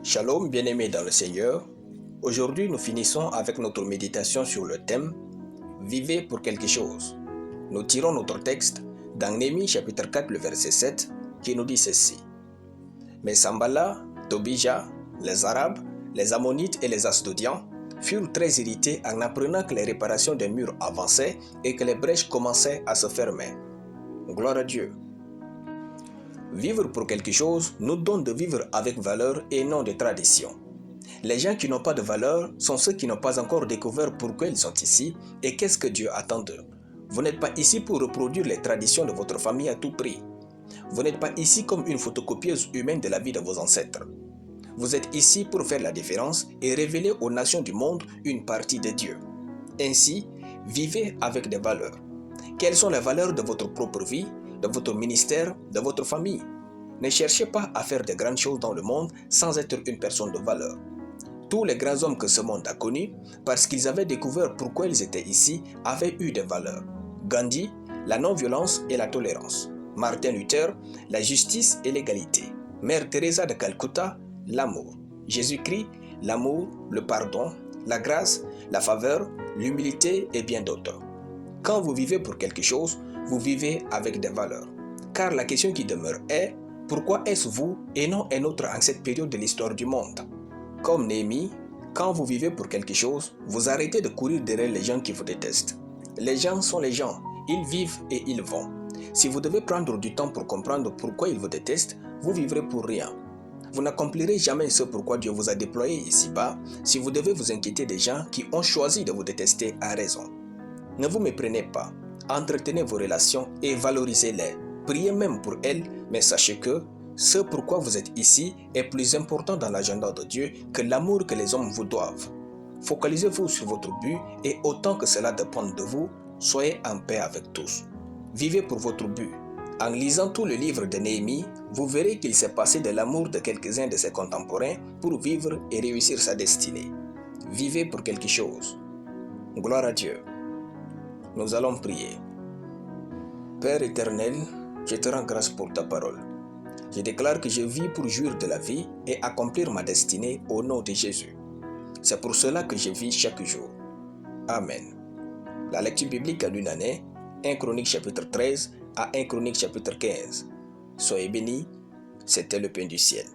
Shalom bien-aimés dans le Seigneur. Aujourd'hui, nous finissons avec notre méditation sur le thème « Vivez pour quelque chose ». Nous tirons notre texte dans Néhémie chapitre 4, le verset 7, qui nous dit ceci. « Mais Sambala, Tobija, les Arabes, les Ammonites et les Asdodiens furent très irrités en apprenant que les réparations des murs avançaient et que les brèches commençaient à se fermer. » Gloire à Dieu. Vivre pour quelque chose nous donne de vivre avec valeur et non de tradition. Les gens qui n'ont pas de valeur sont ceux qui n'ont pas encore découvert pourquoi ils sont ici et qu'est-ce que Dieu attend d'eux. Vous n'êtes pas ici pour reproduire les traditions de votre famille à tout prix. Vous n'êtes pas ici comme une photocopieuse humaine de la vie de vos ancêtres. Vous êtes ici pour faire la différence et révéler aux nations du monde une partie de Dieu. Ainsi, vivez avec des valeurs. Quelles sont les valeurs de votre propre vie, de votre ministère, de votre famille? Ne cherchez pas à faire de grandes choses dans le monde sans être une personne de valeur. Tous les grands hommes que ce monde a connus, parce qu'ils avaient découvert pourquoi ils étaient ici, avaient eu des valeurs. Gandhi, la non-violence et la tolérance. Martin Luther, la justice et l'égalité. Mère Teresa de Calcutta, l'amour. Jésus-Christ, l'amour, le pardon, la grâce, la faveur, l'humilité et bien d'autres. Quand vous vivez pour quelque chose, vous vivez avec des valeurs. Car la question qui demeure est, pourquoi est-ce vous et non un autre en cette période de l'histoire du monde? Comme Néhémie, quand vous vivez pour quelque chose, vous arrêtez de courir derrière les gens qui vous détestent. Les gens sont les gens, ils vivent et ils vont. Si vous devez prendre du temps pour comprendre pourquoi ils vous détestent, vous vivrez pour rien. Vous n'accomplirez jamais ce pourquoi Dieu vous a déployé ici-bas si vous devez vous inquiéter des gens qui ont choisi de vous détester à raison. Ne vous méprenez pas, entretenez vos relations et valorisez-les. Priez même pour elles, mais sachez que ce pourquoi vous êtes ici est plus important dans l'agenda de Dieu que l'amour que les hommes vous doivent. Focalisez-vous sur votre but et autant que cela dépend de vous, soyez en paix avec tous. Vivez pour votre but. En lisant tout le livre de Néhémie, vous verrez qu'il s'est passé de l'amour de quelques-uns de ses contemporains pour vivre et réussir sa destinée. Vivez pour quelque chose. Gloire à Dieu. Nous allons prier. Père éternel, je te rends grâce pour ta parole. Je déclare que je vis pour jouir de la vie et accomplir ma destinée au nom de Jésus. C'est pour cela que je vis chaque jour. Amen. La lecture biblique à l'une année, 1 Chronique chapitre 13 à 1 Chronique chapitre 15. Soyez bénis, c'était le pain du ciel.